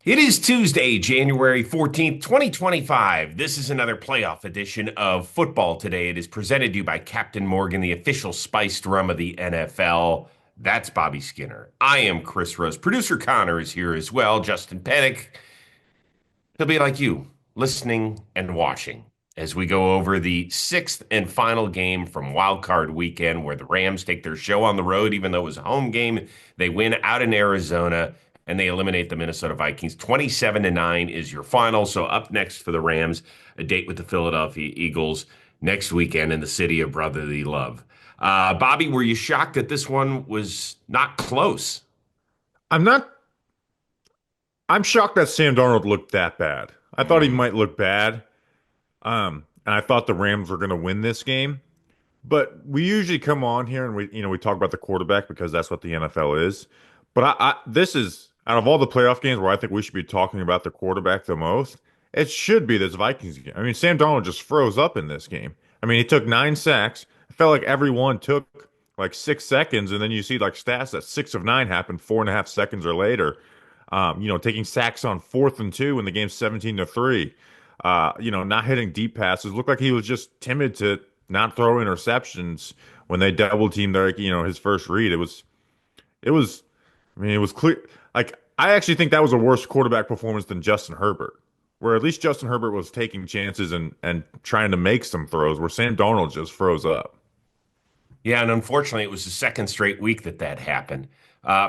It is Tuesday, January 14th, 2025. This is another playoff edition of Football Today. It is presented to you by Captain Morgan, the official spiced rum of the NFL. That's Bobby Skinner. I am Chris Rose. Producer Connor is here as well. Justin Pennick. He'll be like you, listening and watching as we go over the sixth and final game from Wild Card Weekend, where the Rams take their show on the road, even though it was a home game. They win out in Arizona and they eliminate the Minnesota Vikings. 27-9 is your final. So up next for the Rams, a date with the Philadelphia Eagles next weekend in the city of brotherly love. Bobby, were you shocked that this one was not close? I'm not. I'm shocked that Sam Darnold looked that bad. I thought he Mm. might look bad. And I thought the Rams were going to win this game. But we usually come on here and we talk about the quarterback because that's what the NFL is. But this is out of all the playoff games where I think we should be talking about the quarterback the most. It should be this Vikings game. I mean, Sam Darnold just froze up in this game. I mean, he took 9 sacks. It felt like every one took like 6 seconds, and then you see like stats that 6 of 9 happened 4.5 seconds or later. Taking sacks on 4th and 2 when the game's 17-3. Not hitting deep passes. Looked like he was just timid to not throw interceptions when they double teamed his first read. It was, I mean, it was clear. Like, I actually think that was a worse quarterback performance than Justin Herbert, where at least Justin Herbert was taking chances and trying to make some throws, where Sam Darnold just froze up. Yeah, and unfortunately, it was the second straight week that happened.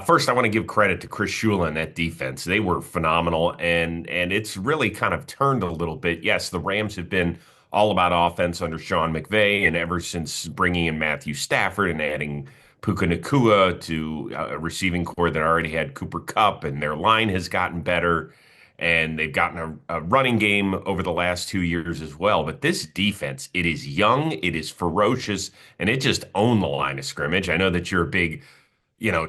First, I want to give credit to Chris Shula and that defense. They were phenomenal, and it's really kind of turned a little bit. Yes, the Rams have been all about offense under Sean McVay, and ever since bringing in Matthew Stafford and adding Puka Nacua to a receiving core that already had Cooper Kupp, and their line has gotten better and they've gotten a running game over the last 2 years as well. But this defense, it is young, it is ferocious, and it just owned the line of scrimmage. I know that you're a big,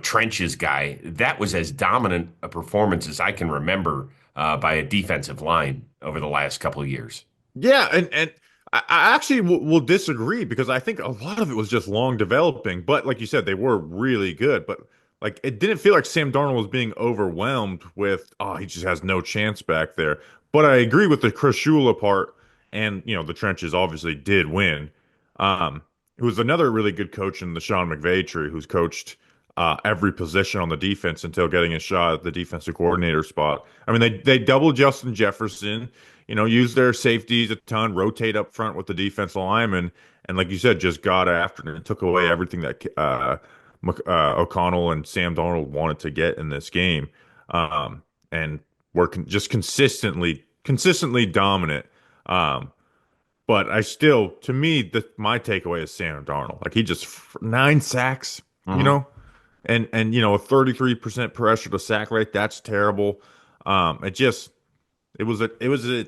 trenches guy. That was as dominant a performance as I can remember by a defensive line over the last couple of years. Yeah, and I actually will disagree because I think a lot of it was just long developing. But like you said, they were really good. But like it didn't feel like Sam Darnold was being overwhelmed with, oh, he just has no chance back there. But I agree with the Chris Shula part, and the trenches obviously did win. Who was another really good coach in the Sean McVay tree, who's coached every position on the defense until getting a shot at the defensive coordinator spot. I mean, they doubled Justin Jefferson, use their safeties a ton, rotate up front with the defensive linemen, and like you said, just got after it and took away everything that O'Connell and Sam Darnold wanted to get in this game, and were just consistently dominant. Um, but I still, to me, my takeaway is Sam Darnold. Like he just 9 sacks, you Mhm. know, and a 33% pressure to sack rate. That's terrible. It just it was a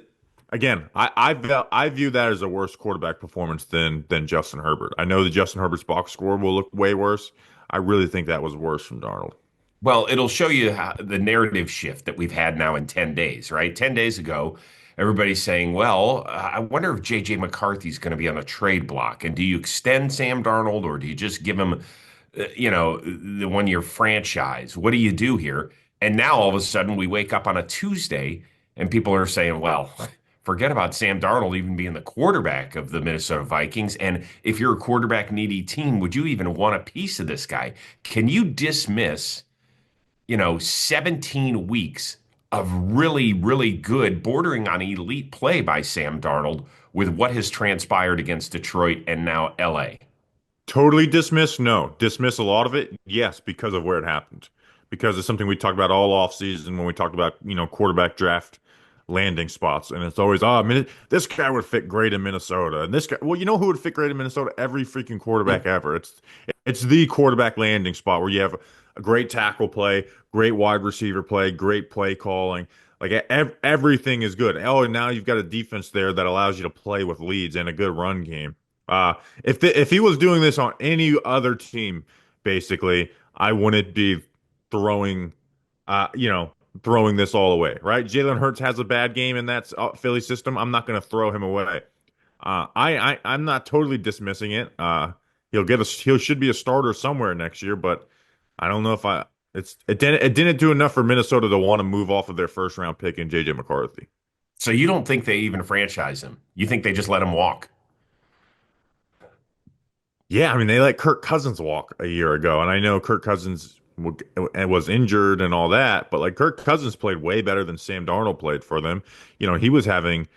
again. I view that as a worse quarterback performance than Justin Herbert. I know that Justin Herbert's box score will look way worse. I really think that was worse from Darnold. Well, it'll show you the narrative shift that we've had now in 10 days, right? 10 days ago, everybody's saying, well, I wonder if JJ McCarthy's going to be on a trade block. And do you extend Sam Darnold or do you just give him, the 1 year franchise? What do you do here? And now all of a sudden we wake up on a Tuesday and people are saying, well, forget about Sam Darnold even being the quarterback of the Minnesota Vikings. And if you're a quarterback needy team, would you even want a piece of this guy? Can you dismiss? 17 weeks of really, really good, bordering on elite play by Sam Darnold with what has transpired against Detroit and now LA. Totally dismiss? No. Dismiss a lot of it? Yes, because of where it happened. Because it's something we talked about all offseason when we talked about, quarterback draft landing spots. And it's always, this guy would fit great in Minnesota. And this guy, well, you know who would fit great in Minnesota? Every freaking quarterback ever. It's the quarterback landing spot where you have a great tackle play, great wide receiver play, great play calling. Like everything is good. Oh, and now you've got a defense there that allows you to play with leads and a good run game. Uh, if he was doing this on any other team, basically, I wouldn't be throwing, uh, you know, throwing this all away, right? Jalen Hurts has a bad game in that Philly system. I'm not going to throw him away. I'm not totally dismissing it. He should be a starter somewhere next year, but I don't know if I It didn't do enough for Minnesota to want to move off of their first round pick in JJ McCarthy. So you don't think they even franchise him? You think they just let him walk? Yeah, I mean they let Kirk Cousins walk a year ago, and I know Kirk Cousins was injured and all that, but like Kirk Cousins played way better than Sam Darnold played for them. He was having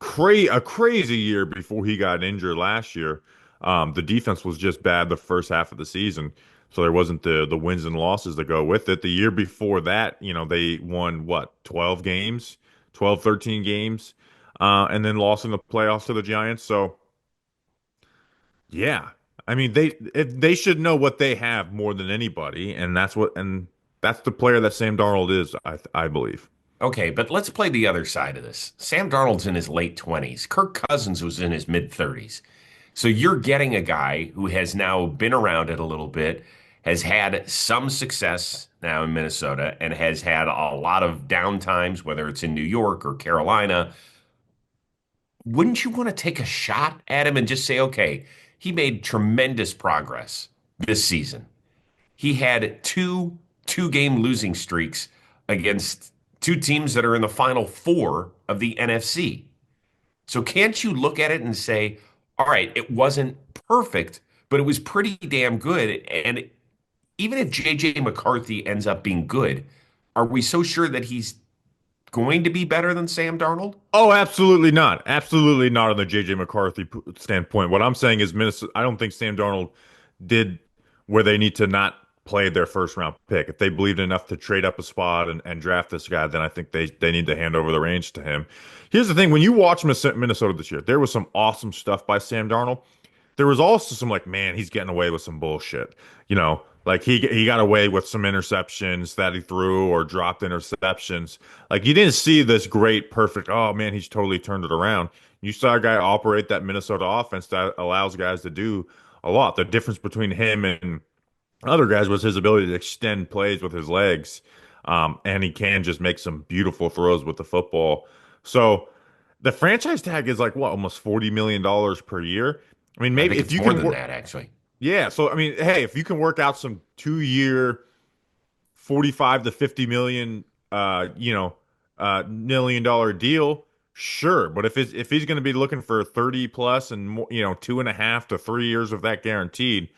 a crazy year before he got injured last year. The defense was just bad the first half of the season, so there wasn't the wins and losses that go with it. The year before that, they won what, 12 games, 12, 13 games, and then lost in the playoffs to the Giants. So yeah, I mean they should know what they have more than anybody, and that's the player that Sam Darnold is, I believe. Okay, but let's play the other side of this. Sam Darnold's in his late 20s. Kirk Cousins was in his mid 30s. So you're getting a guy who has now been around it a little bit, has had some success now in Minnesota, and has had a lot of down times, whether it's in New York or Carolina. Wouldn't you want to take a shot at him and just say, okay, he made tremendous progress this season. He had two-game losing streaks against two teams that are in the final four of the NFC. So can't you look at it and say, all right, it wasn't perfect, but it was pretty damn good. And even if JJ McCarthy ends up being good, are we so sure that he's going to be better than Sam Darnold? Oh, absolutely not. Absolutely not on the JJ McCarthy standpoint. What I'm saying is Minnesota, I don't think Sam Darnold did where they need to not play their first round pick. If they believed enough to trade up a spot and draft this guy, then I think they need to hand over the reins to him. Here's the thing, when you watch Minnesota this year, there was some awesome stuff by Sam Darnold. There was also some like, man, he's getting away with some bullshit. Like he got away with some interceptions that he threw or dropped interceptions. Like you didn't see this great, perfect, oh man, he's totally turned it around. You saw a guy operate that Minnesota offense that allows guys to do a lot. The difference between him and other guys was his ability to extend plays with his legs. And he can just make some beautiful throws with the football. So the franchise tag is like what, almost $40 million per year. I mean, I maybe think if it's you more can than work, that, actually. yeah. So I mean, hey, if you can work out some 2 year, 45 to 50 million, $1 million deal, sure. But if he's going to be looking for 30 plus and more, 2.5 to 3 years of that guaranteed,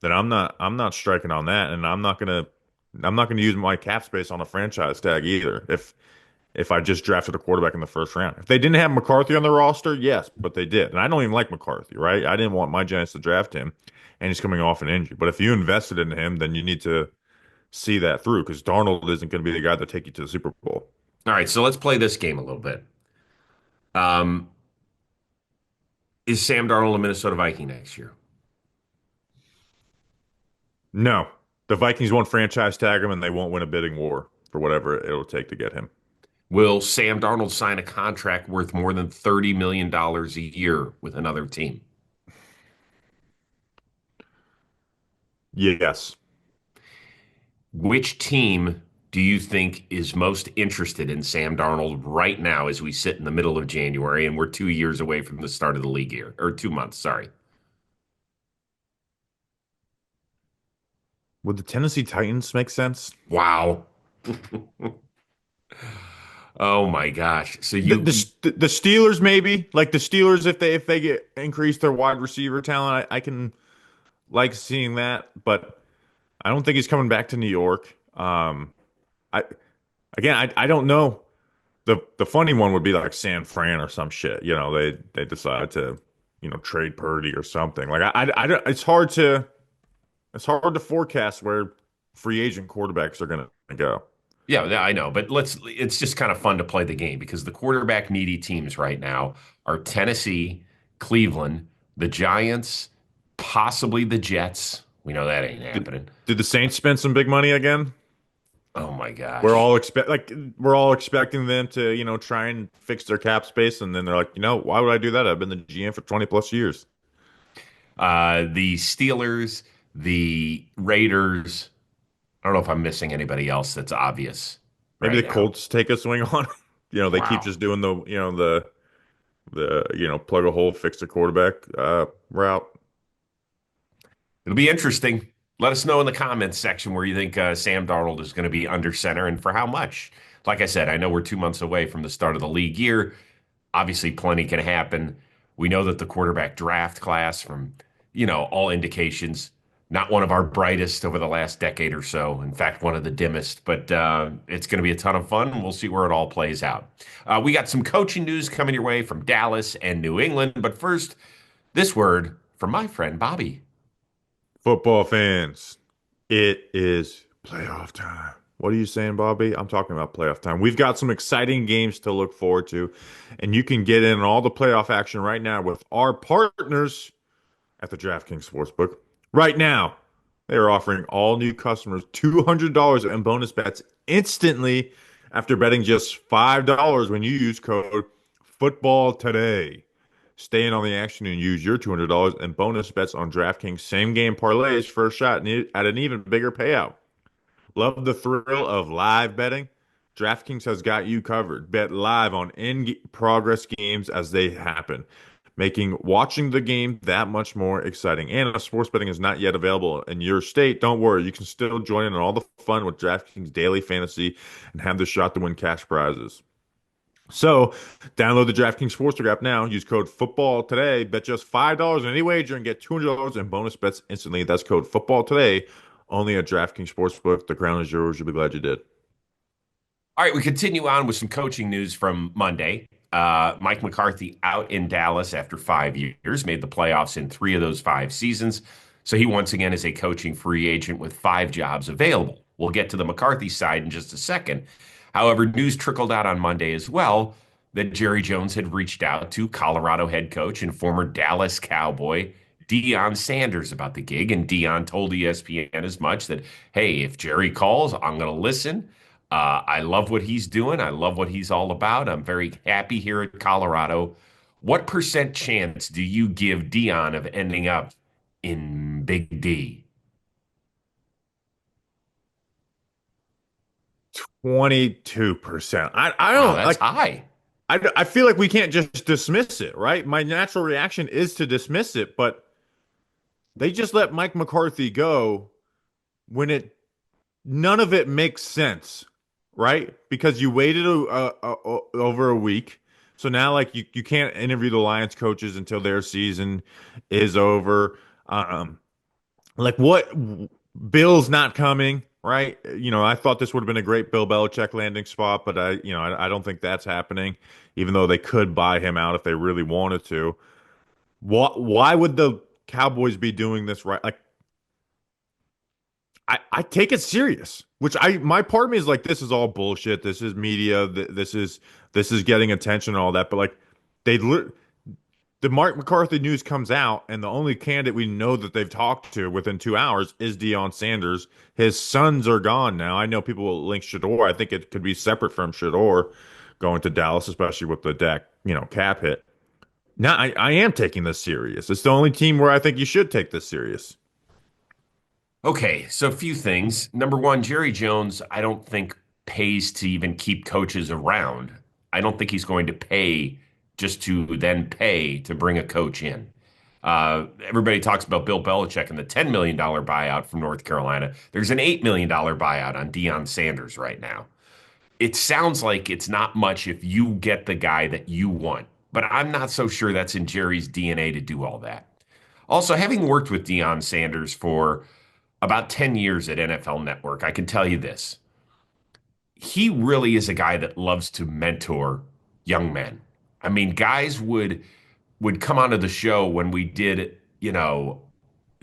then I'm not striking on that, and I'm not gonna use my cap space on a franchise tag either. If I just drafted a quarterback in the first round. If they didn't have McCarthy on the roster, yes, but they did. And I don't even like McCarthy, right? I didn't want my Giants to draft him, and he's coming off an injury. But if you invested in him, then you need to see that through because Darnold isn't going to be the guy that take you to the Super Bowl. All right, so let's play this game a little bit. Um, is Sam Darnold a Minnesota Viking next year? No, the Vikings won't franchise tag him, and they won't win a bidding war for whatever it'll take to get him. Will Sam Darnold sign a contract worth more than $30 million a year with another team? Yes. Which team do you think is most interested in Sam Darnold right now as we sit in the middle of January and we're 2 years away from the start of the league year, or 2 months, sorry. Would the Tennessee Titans make sense? Wow. Oh my gosh. So The, the Steelers maybe like the Steelers if they get increase their wide receiver talent I can like seeing that, but I don't think he's coming back to New York. I again I don't know. The funny one would be like San Fran or some shit. They decide to trade Purdy or something. Like I it's hard to forecast where free agent quarterbacks are gonna go. Yeah, I know, but it's just kind of fun to play the game because the quarterback needy teams right now are Tennessee, Cleveland, the Giants, possibly the Jets. We know that ain't Did, happening. did the Saints spend some big money again? Oh my We're gosh. all we're all expecting them to, try and fix their cap space, and then they're like, why would I do that? I've been the GM for 20 plus years. The Steelers, the Raiders. I don't know if I'm missing anybody else that's obvious Maybe right the now. Colts take a swing on it. They keep Wow. just doing the plug a hole, fix the quarterback route. It'll be interesting. Let us know in the comments section where you think Sam Darnold is going to be under center and for how much. Like I said, I know we're 2 months away from the start of the league year. Obviously, plenty can happen. We know that the quarterback draft class, from all indications, not one of our brightest over the last decade or so. In fact, one of the dimmest. But it's going to be a ton of fun. We'll see where it all plays out. We got some coaching news coming your way from Dallas and New England. But first, this word from my friend Bobby. Football fans, it is playoff time. What are you saying, Bobby? I'm talking about playoff time. We've got some exciting games to look forward to, and you can get in on all the playoff action right now with our partners at the DraftKings Sportsbook. Right now, they are offering all new customers $200 in bonus bets instantly after betting just $5 when you use code football today. Stay in on the action and use your $200 in bonus bets on DraftKings same game parlays for a shot at an even bigger payout. Love the thrill of live betting? DraftKings has got you covered. Bet live on in progress games as they happen, making watching the game that much more exciting. And if sports betting is not yet available in your state, don't worry. You can still join in on all the fun with DraftKings Daily Fantasy and have the shot to win cash prizes. So, download the DraftKings Sportsbook app now. Use code football today. Bet just $5 on any wager and get $200 in bonus bets instantly. That's code football today. Only at DraftKings Sportsbook. The crown is yours. You'll be glad you did. All right, we continue on with some coaching news from Monday. Mike McCarthy out in Dallas after 5 years, made the playoffs in three of those 5 seasons. So he once again is a coaching free agent with 5 jobs available. We'll get to the McCarthy side in just a second. However, news trickled out on Monday as well that Jerry Jones had reached out to Colorado head coach and former Dallas Cowboy Deion Sanders about the gig. And Deion told ESPN as much that, hey, if Jerry calls, I'm going to listen. I love what he's doing. I love what he's all about. I'm very happy here at Colorado. What percent chance do you give Dion of ending up in Big D? 22%. I Wow, don't that's like, high. I feel like we can't just dismiss it, right? My natural reaction is to dismiss it, but they just let Mike McCarthy go when none of it makes sense, right? Because you waited over a week. So now, like, you can't interview the Lions coaches until their season is over. Like, what? Bill's not coming, right? I thought this would have been a great Bill Belichick landing spot, but I don't think that's happening, even though they could buy him out if they really wanted to. Why would the Cowboys be doing this, right? Like, I take it serious, which my part of me is like, this is all bullshit. This is media. This is getting attention and all that. But like, they the Mark McCarthy news comes out, and the only candidate we know that they've talked to within 2 hours is Deion Sanders. His sons are gone now. I know people will link Shador. I think it could be separate from Shador going to Dallas, especially with the Dak, cap hit. Now I am taking this serious. It's the only team where I think you should take this serious. Okay, so a few things. Number one, Jerry Jones, I don't think pays to even keep coaches around. I don't think he's going to pay just to then pay to bring a coach in. Everybody talks about Bill Belichick and the $10 million buyout from North Carolina. There's an $8 million buyout on Deion Sanders right now. It sounds like it's not much if you get the guy that you want, but I'm not so sure that's in Jerry's DNA to do all that. Also, having worked with Deion Sanders for about 10 years at NFL Network, I can tell you this. He really is a guy that loves to mentor young men. I mean, guys would come onto the show when we did,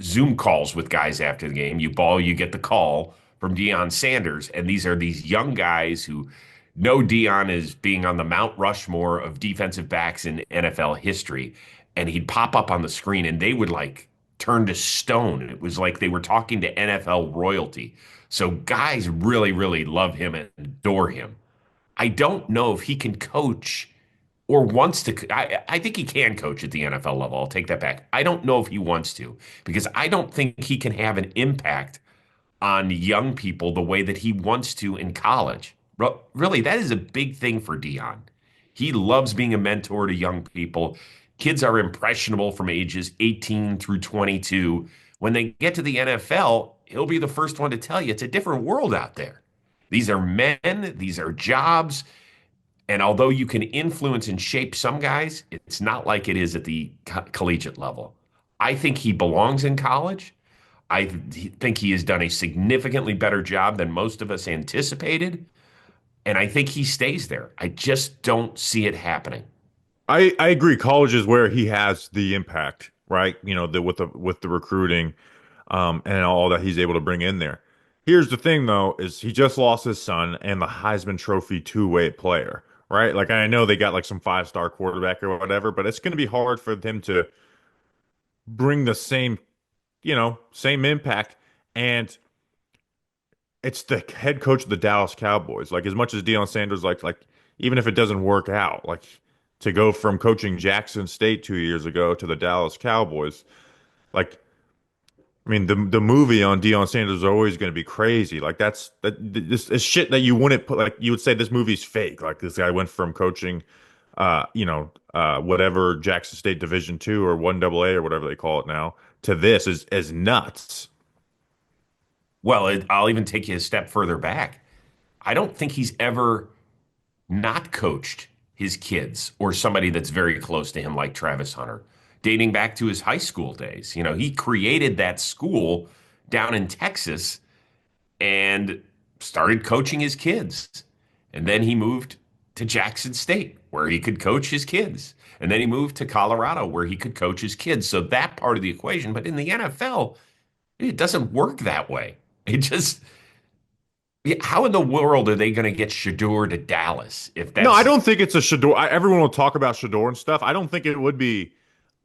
Zoom calls with guys after the game. You get the call from Deion Sanders, and these young guys who know Deion as being on the Mount Rushmore of defensive backs in NFL history, and he'd pop up on the screen, and they would like turn to stone. It was like they were talking to NFL royalty. So guys really, really love him and adore him. I don't know if he can coach or wants to. I think he can coach at the NFL level. I'll take that back. I don't know if he wants to because I don't think he can have an impact on young people the way that he wants to in college. Really, that is a big thing for Dion. He loves being a mentor to young people. Kids are impressionable from ages 18 through 22. When they get to the NFL, he'll be the first one to tell you it's a different world out there. These are men, these are jobs. And although you can influence and shape some guys, it's not like it is at the collegiate level. I think he belongs in college. think he has done a significantly better job than most of us anticipated. And I think he stays there. I just don't see it happening. I agree. College is where he has the impact, right? With the recruiting, and all that he's able to bring in there. Here's the thing, though, is he just lost his son and the Heisman Trophy two-way player, right? Like I know they got like some five-star quarterback or whatever, but it's going to be hard for him to bring the same impact. And it's the head coach of the Dallas Cowboys. Like as much as Deion Sanders, like even if it doesn't work out, like to go from coaching Jackson State 2 years ago to the Dallas Cowboys, like I mean the movie on Deion Sanders is always going to be crazy. Like this is shit that you wouldn't put, like you would say this movie's fake. Like this guy went from coaching whatever Jackson State Division Two or 1AA or whatever they call it now to this is nuts. Well, I'll even take you a step further back. I don't think he's ever not coached his kids or somebody that's very close to him, like Travis Hunter, dating back to his high school days. You know, he created that school down in Texas and started coaching his kids. And then he moved to Jackson State, where he could coach his kids. And then he moved to Colorado, where he could coach his kids. So that part of the equation. But in the NFL, it doesn't work that way. It just, how in the world are they going to get Shador to Dallas if No, I that's, don't think it's a Shador. Everyone will talk about Shador and stuff. I don't think it would be.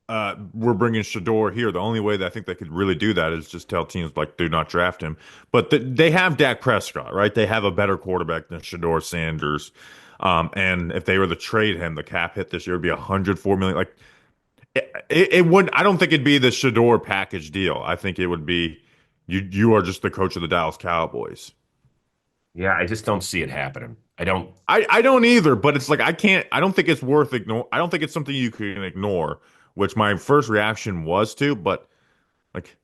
We're bringing Shador here. The only way that I think they could really do that is just tell teams like, do not draft him. But they have Dak Prescott, right? They have a better quarterback than Shador Sanders. And if they were to trade him, the cap hit this year would be 104 million. Like it wouldn't. I don't think it'd be the Shador package deal. I think it would be you are just the coach of the Dallas Cowboys. yeah, I just don't see it happening. I don't. I don't either, but it's like I don't think it's worth ignore. I don't think it's something you can ignore, which my first reaction was to, but like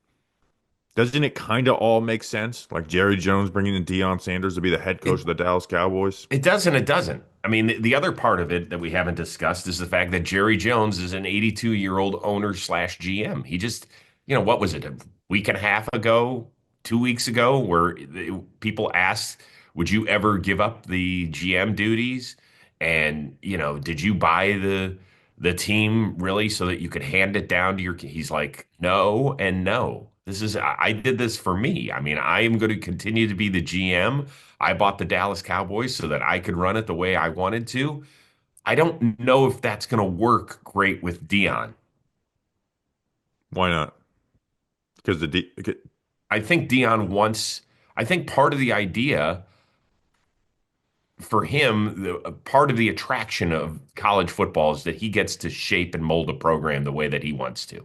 doesn't it kind of all make sense? Like Jerry Jones bringing in Deion Sanders to be the head coach It of the Dallas Cowboys. It does and it doesn't. I mean, the other part of it that we haven't discussed is the fact that Jerry Jones is an 82-year-old owner slash GM. He just, what was it, a week and a half ago, 2 weeks ago, where people asked, would you ever give up the GM duties? And, did you buy the team really so that you could hand it down to he's like, no and no. I did this for me. I mean, I am going to continue to be the GM. I bought the Dallas Cowboys so that I could run it the way I wanted to. I don't know if that's going to work great with Dion. Why not? Because I think I think part of the idea for him, part of the attraction of college football is that he gets to shape and mold a program the way that he wants to.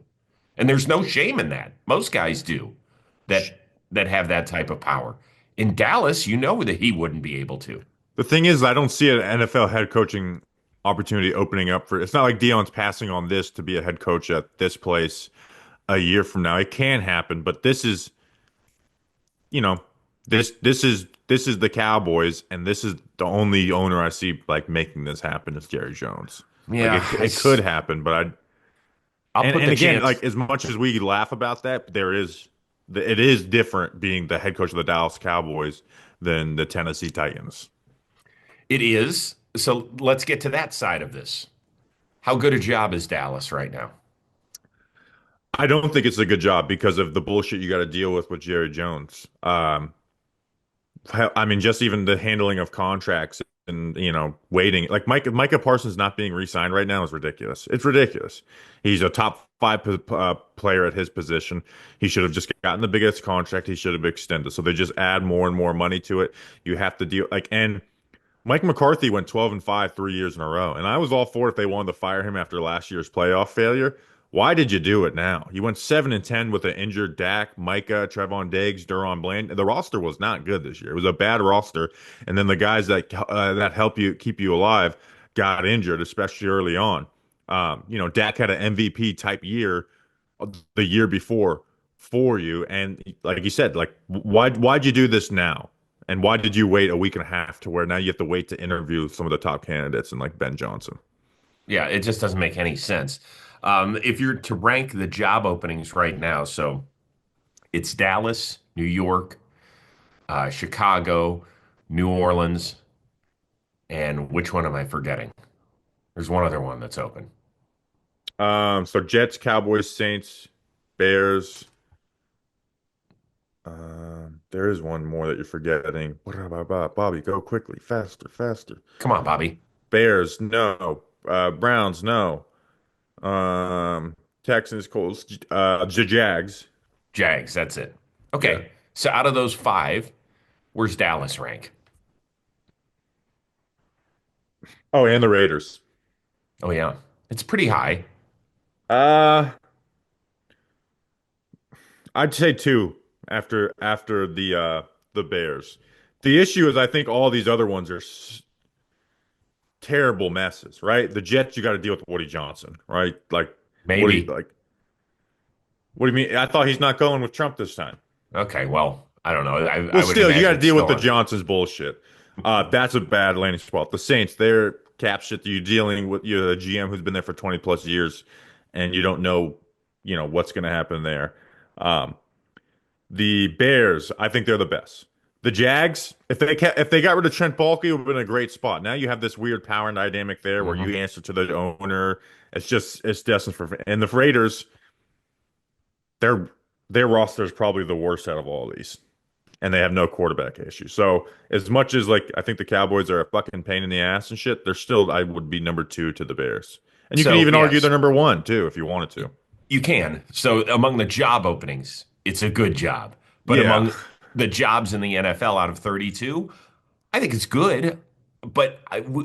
And there's no shame in that. Most guys do that have that type of power. In Dallas, you know that he wouldn't be able to. the thing is, I don't see an NFL head coaching opportunity opening up for. It's not like Deion's passing on this to be a head coach at this place a year from now. It can happen, but this is you know, this is the Cowboys, and this is the only owner I see like making this happen is Jerry Jones. Like Yeah, it could happen, but I'll put and the again, chance. like as much as we laugh about that, it is different being the head coach of the Dallas Cowboys than the Tennessee Titans. It is. So let's get to that side of this. How good a job is Dallas right now? I don't think it's a good job because of the bullshit you got to deal with Jerry Jones. I mean, just even the handling of contracts and waiting. Like Micah Parsons not being re-signed right now is ridiculous. It's ridiculous. He's a top five player at his position. He should have just gotten the biggest contract. He should have extended. So they just add more and more money to it. You have to deal and Mike McCarthy went 12-5 3 years in a row, and I was all for it if they wanted to fire him after last year's playoff failure. Why did you do it now? He went 7-10 with an injured Dak, Micah, Trevon Diggs, Duron Bland. The roster was not good this year. It was a bad roster, and then the guys that help you keep you alive got injured, especially early on. Dak had an MVP type year the year before. for you. And like you said, like why'd you do this now? And why did you wait a week and a half to where now you have to wait to interview some of the top candidates and like Ben Johnson? Yeah, it just doesn't make any sense. If you're to rank the job openings right now, so it's Dallas, New York, Chicago, New Orleans, and which one am I forgetting? There's one other one that's open. So Jets, Cowboys, Saints, Bears. There is one more that you're forgetting. What about Bobby? Go quickly, faster, faster. Come on, Bobby. Bears, no. Browns, no. Texans, Colts, the Jags. Jags, that's it. Yeah. Okay, so out of those five, where's Dallas rank? Oh, and the Raiders. Oh, yeah, it's pretty high. Uh, I'd say two after the Bears. The issue is I think all these other ones are terrible messes, right? The Jets, you got to deal with Woody Johnson, right? Like, what do you Maybe. like? What do you mean? I thought he's not going with Trump this time. Okay, well, I don't know. I Well, would still, you got imagine to it's deal with still the on. Johnsons bullshit. That's a bad landing spot. The Saints, they're cap shit. You're dealing with you're a GM who's been there for 20 plus years, and you don't know, what's going to happen there. Um, the Bears, I think they're the best. The Jags, if they got rid of Trent Baalke, it would have been a great spot. Now you have this weird power dynamic there where Mhm. you answer to the owner. It's destined for. And the Raiders, their their roster is probably the worst out of all these, and they have no quarterback issue. So as much as like I think the Cowboys are a fucking pain in the ass and shit, they're still I would be number two to the Bears, and you can So, even argue they're yes, number one too if you wanted to. you can. So, among the job openings, it's a good job. But Yeah, among the jobs in the NFL out of 32, I think it's good. But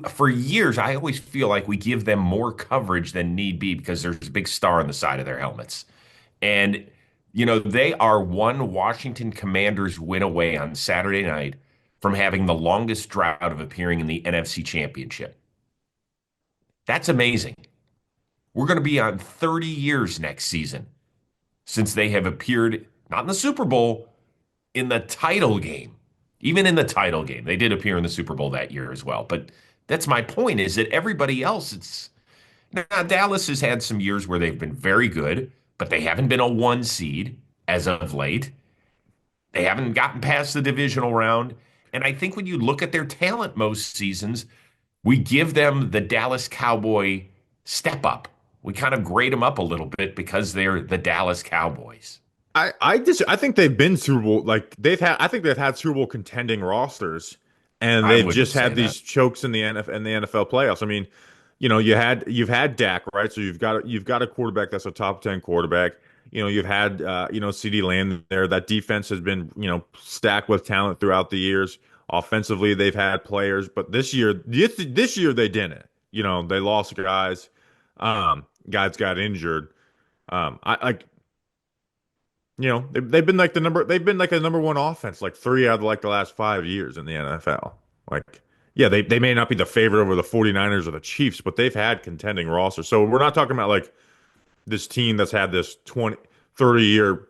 for years, I always feel like we give them more coverage than need be because there's a big star on the side of their helmets. And, they are one Washington Commanders win away on Saturday night from having the longest drought of appearing in the NFC Championship. That's amazing. We're going to be on 30 years next season since they have appeared not in the Super Bowl, in the title game. Even in the title game, they did appear in the Super Bowl that year as well. But that's my point is that everybody else, it's now Dallas has had some years where they've been very good, but they haven't been a one seed as of late. They haven't gotten past the divisional round. And I think when you look at their talent most seasons, we give them the Dallas Cowboy step up. We kind of grade them up a little bit because they're the Dallas Cowboys. I think they've been Super Bowl like I think they've had Super Bowl contending rosters, and I they've wouldn't just say had that. these chokes in the NFL playoffs. I mean, you've had Dak, right? So you've got a quarterback that's a top 10 quarterback. You've had CeeDee Lamb there. That defense has been, stacked with talent throughout the years. Offensively, they've had players, but this year they didn't. They lost guys. Guys got injured. I like they've been like a number one offense like three out of like the last 5 years in the NFL. Like, yeah, they may not be the favorite over the 49ers or the Chiefs, but they've had contending rosters. So we're not talking about like this team that's had this 20, 30 year,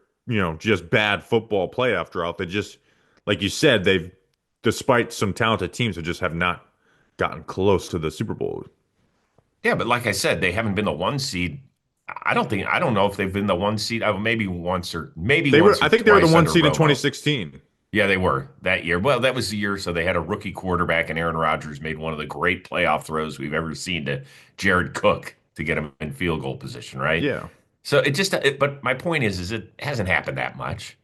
just bad football playoff drought. They just, like you said, despite some talented teams, they just have not gotten close to the Super Bowl. Yeah, but like I said, they haven't been the one seed. I don't know if they've been the one seed. Maybe once or I think they were the twice one under seed in Romo. 2016. Yeah, they were that year. Well, that was the year. So they had a rookie quarterback, and Aaron Rodgers made one of the great playoff throws we've ever seen to Jared Cook to get him in field goal position, right? Yeah. So but my point is it hasn't happened that much.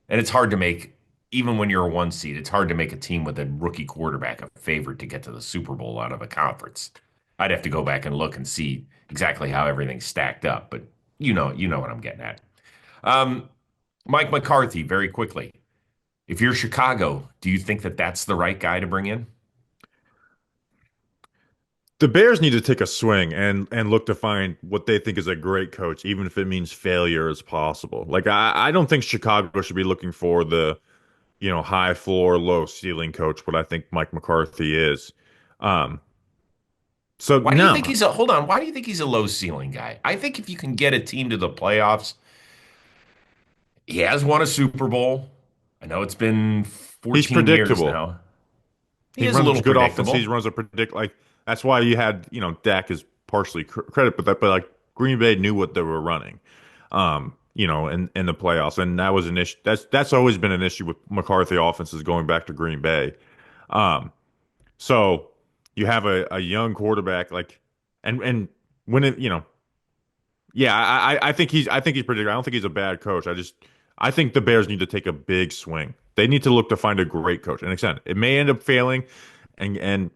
And it's hard to make, even when you're a one seed, it's hard to make a team with a rookie quarterback a favorite to get to the Super Bowl out of a conference. I'd have to go back and look and see exactly how everything's stacked up, but you know what I'm getting at. Um, Mike McCarthy, very quickly. If you're Chicago, do you think that that's the right guy to bring in? The Bears need to take a swing and look to find what they think is a great coach, even if it means failure is possible. Like I don't think Chicago should be looking for the, high floor, low ceiling coach, what I think Mike McCarthy is. Um, so Why do you think no, hold on, why do you think he's a low ceiling guy? I think if you can get a team to the playoffs, He has won a Super Bowl. I know it's been He's 14 years predictable. now. He He is a runs little good offense. He predictable. runs a predict like that's why you had Dak is partially credit, but like Green Bay knew what they were running, in the playoffs, and that was an issue. That's always been an issue with McCarthy offenses going back to Green Bay. Um, so you have a young quarterback like, and when it yeah, I think he's pretty good. I don't think he's a bad coach. I think the Bears need to take a big swing. They need to look to find a great coach. And again, it may end up failing and and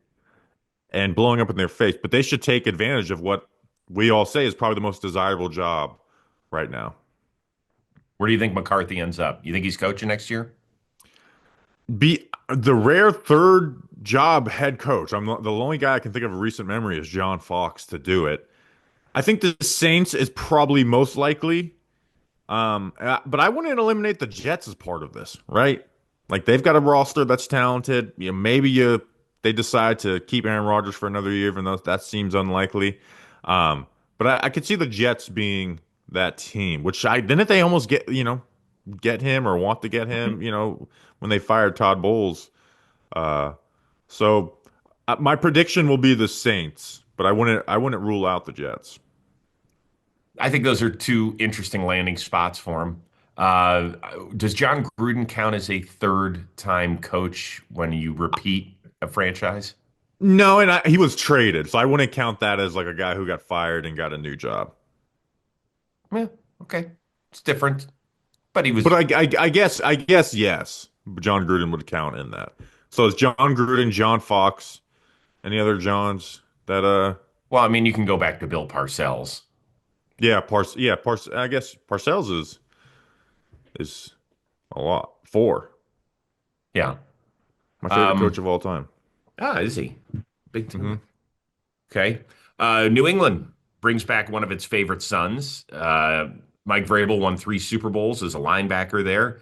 and blowing up in their face, but they should take advantage of what we all say is probably the most desirable job right now. Where do you think McCarthy ends up? You think he's coaching next year? Be the rare third job head coach. The only guy I can think of in recent memory is John Fox to do it. I think the Saints is probably most likely. But I wouldn't eliminate the Jets as part of this, right? Like they've got a roster that's talented. Maybe they decide to keep Aaron Rodgers for another year, even though that seems unlikely. But I could see the Jets being that team, which I didn't they almost get him or want to get him, when they fired Todd Bowles. Uh, so my prediction will be the Saints, but I wouldn't rule out the Jets. I think those are two interesting landing spots for him. Uh, does John Gruden count as a third-time coach when you repeat a franchise? No, and he was traded, so I wouldn't count that as like a guy who got fired and got a new job. Yeah, okay. It's different, but he But was, I guess yes, John Gruden would count in that. So it's John Gruden, John Fox, any other Johns that well, I mean, you can go back to Bill Parcells. I guess Parcells is a lot. Four. Yeah. My favorite coach Um, of all time. is he? Big Hmm. time. Okay. New England brings back one of its favorite sons. Mike Vrabel won 3 Super Bowls as a linebacker there,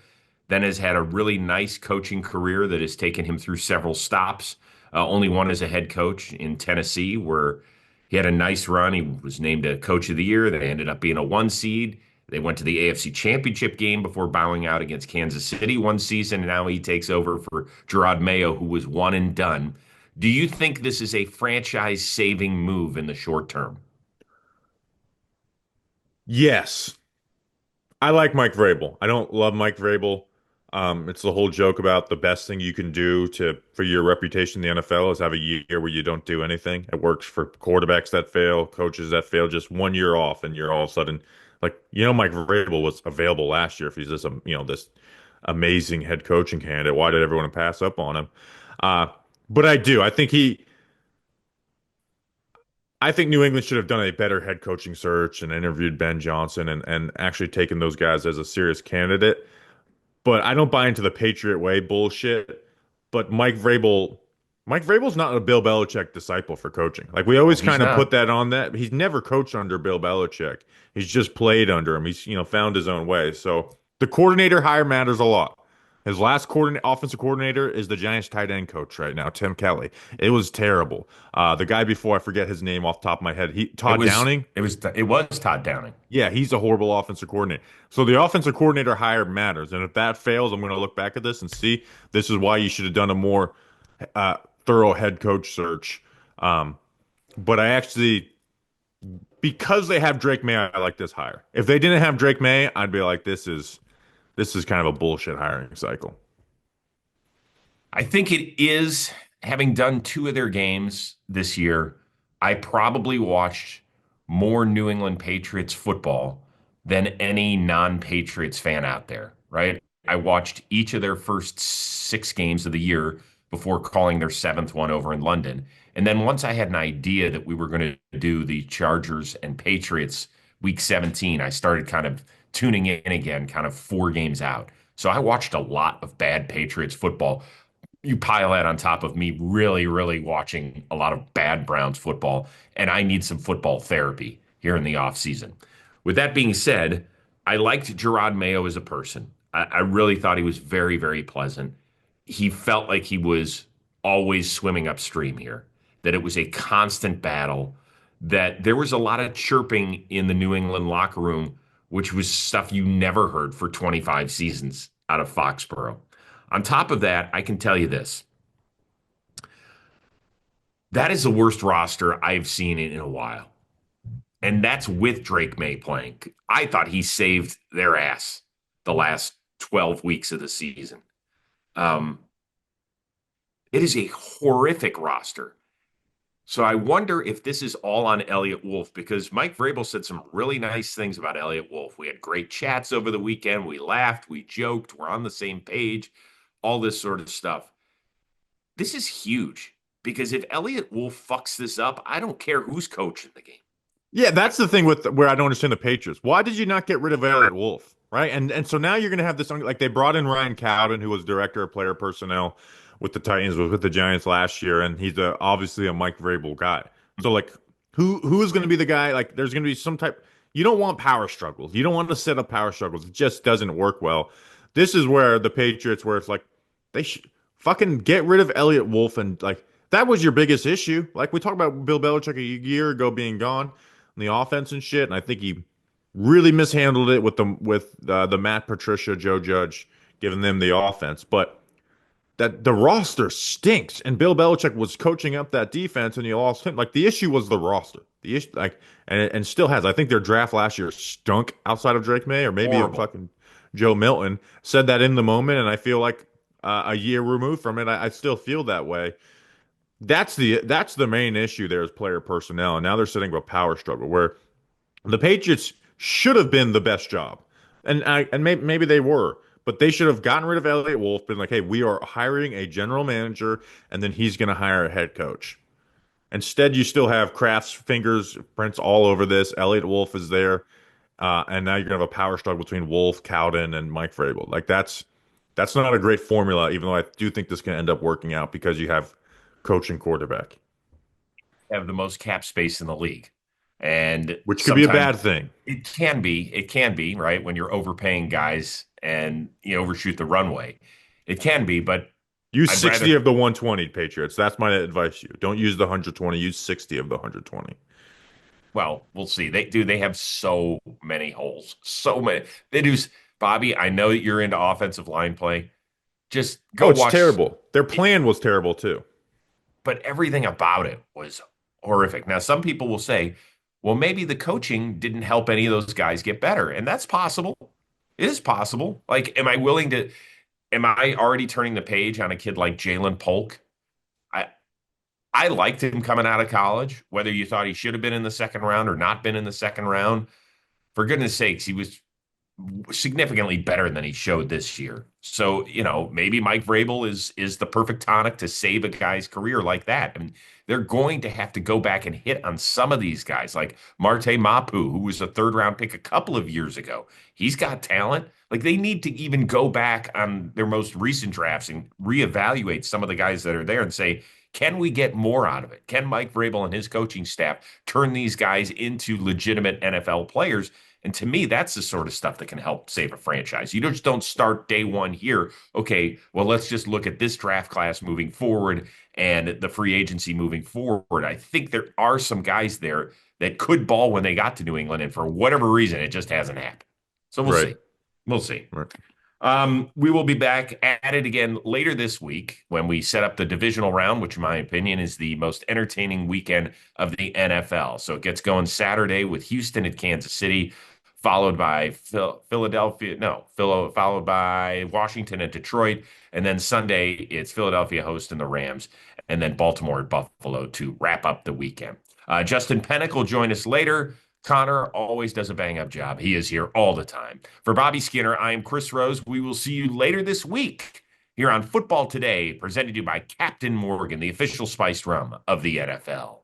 then has had a really nice coaching career that has taken him through several stops. Only one as a head coach in Tennessee, where he had a nice run. He was named a coach of the year. They ended up being a 1 seed. They went to the AFC Championship game before bowing out against Kansas City one season. And now he takes over for Gerard Mayo, who was one and done. Do you think this is a franchise saving move in the short term? Yes. I like Mike Vrabel. I don't love Mike Vrabel. It's the whole joke about the best thing you can do to for your reputation in the NFL is have a year where you don't do anything. It works for quarterbacks that fail, coaches that fail, just 1 year off, and you're all of a sudden like Mike Vrabel was available last year if he's this amazing head coaching candidate. Why did everyone pass up on him? Uh, but I do. I think New England should have done a better head coaching search and interviewed Ben Johnson and actually taken those guys as a serious candidate. But I don't buy into the Patriot way bullshit. But Mike Vrabel's not a Bill Belichick disciple for coaching. Like we No, always he's kind of put not. that on that. He's never coached under Bill Belichick. He's just played under him. He's found his own way. So the coordinator hire matters a lot. His last offensive coordinator is the Giants tight end coach right now, Tim Kelly. It was terrible. The guy before, I forget his name off the top of my head. It Todd was Downing. it was Todd Downing. Yeah, he's a horrible offensive coordinator. So the offensive coordinator hire matters. And if that fails, I'm going to look back at this and see this is why you should have done a more uh, thorough head coach search. Um, but I actually, because they have Drake May, I like this hire. If they didn't have Drake May, I'd be like, this is kind of a bullshit hiring cycle. I think it is, having done 2 of their games this year, I probably watched more New England Patriots football than any non-Patriots fan out there, right? I watched each of their first 6 games of the year before calling their seventh one over in London. And then once I had an idea that we were going to do the Chargers and Patriots week 17, I started kind of tuning in again, kind of 4 games out. So I watched a lot of bad Patriots football. You pile that on top of me really, really watching a lot of bad Browns football, and I need some football therapy here in the offseason. With that being said, I liked Gerard Mayo as a person. I really thought he was very, very pleasant. He felt like he was always swimming upstream here, that it was a constant battle, that there was a lot of chirping in the New England locker room which was stuff you never heard for 25 seasons out of Foxborough. On top of that, I can tell you this. That is the worst roster I've seen in a while. And that's with Drake May playing. I thought he saved their ass the last 12 weeks of the season. Um, it is a horrific roster. So I wonder if this is all on Elliott Wolf because Mike Vrabel said some really nice things about Elliott Wolf. We had great chats over the weekend. We laughed, we joked, we're on the same page, all this sort of stuff. This is huge because if Elliott Wolf fucks this up, I don't care who's coaching the game. Yeah, that's the thing with where I don't understand the Patriots. Why did you not get rid of Elliott Wolf? Right. And so now you're gonna have this like they brought in Ryan Cowden, who was director of player personnel with the Titans, was with the Giants last year, and he's obviously a Mike Vrabel guy. So like who is gonna be the guy? Like there's gonna be some type you don't want power struggles. You don't want to set up power struggles. It just doesn't work well. This is where the Patriots where it's like they should fucking get rid of Elliott Wolf and like that was your biggest issue. Like we talked about Bill Belichick a year ago being gone the offense and shit. And I think he really mishandled it with the Matt Patricia, Joe Judge giving them the offense. But that the roster stinks, and Bill Belichick was coaching up that defense, and you lost him. Like the issue was the roster. The issue, like, and still has. I think their draft last year stunk outside of Drake May, or maybe a Horrible. fucking Joe Milton said that in the moment, and I feel like a year removed from it, I still feel that way. That's the main issue there is player personnel, and now they're setting up a power struggle where the Patriots should have been the best job, and maybe they were, but they should have gotten rid of Elliott Wolf, been like, hey, we are hiring a general manager, and then he's going to hire a head coach. Instead, you still have Kraft's fingerprints all over this. Elliott Wolf is there, and now you're going to have a power struggle between Wolf, Cowden, and Mike Vrabel. Like that's not a great formula, even though I do think this can end up working out because you have coach and quarterback, Have the most cap space in the league. And which could be a sometimes bad thing. it can be, right? When you're overpaying guys and you overshoot the runway. It can be, but Use I'd 60 rather, of the 120, Patriots. That's my advice to you. Don't use the 120. Use 60 of the 120. well, we'll see. They have so many holes. So many. They do Bobby, I know that you're into offensive line play. Just Oh, go it's watch terrible. Their plan was terrible too. but everything about it was horrific. Now, some people will say, well, maybe the coaching didn't help any of those guys get better. And that's possible. It is possible. Like, am I already turning the page on a kid like Jalen Polk? I I liked him coming out of college, whether you thought he should have been in the second round or not been in the second round. For goodness sakes, he was significantly better than he showed this year. So, maybe Mike Vrabel is the perfect tonic to save a guy's career like that. I mean, they're going to have to go back and hit on some of these guys, like Marte Mapu, who was a third round pick a couple of years ago. He's got talent. Like they need to even go back on their most recent drafts and reevaluate some of the guys that are there and say, can we get more out of it? Can Mike Vrabel and his coaching staff turn these guys into legitimate NFL players? And to me, that's the sort of stuff that can help save a franchise. You just don't start day one here. Okay, well, let's just look at this draft class moving forward and the free agency moving forward. I think there are some guys there that could ball when they got to New England, and for whatever reason, it just hasn't happened. So we'll Right. see. We'll see. Right. We will be back at it again later this week when we set up the divisional round, which, in my opinion, is the most entertaining weekend of the NFL. So it gets going Saturday with Houston at Kansas City, followed by Philadelphia, no, followed by Washington and Detroit. And then Sunday, it's Philadelphia hosting the Rams, and then Baltimore at Buffalo to wrap up the weekend. Justin Pennick will join us later. Connor always does a bang up job. He is here all the time. For Bobby Skinner, I am Chris Rose. We will see you later this week here on Football Today, presented to you by Captain Morgan, the official spiced rum of the NFL.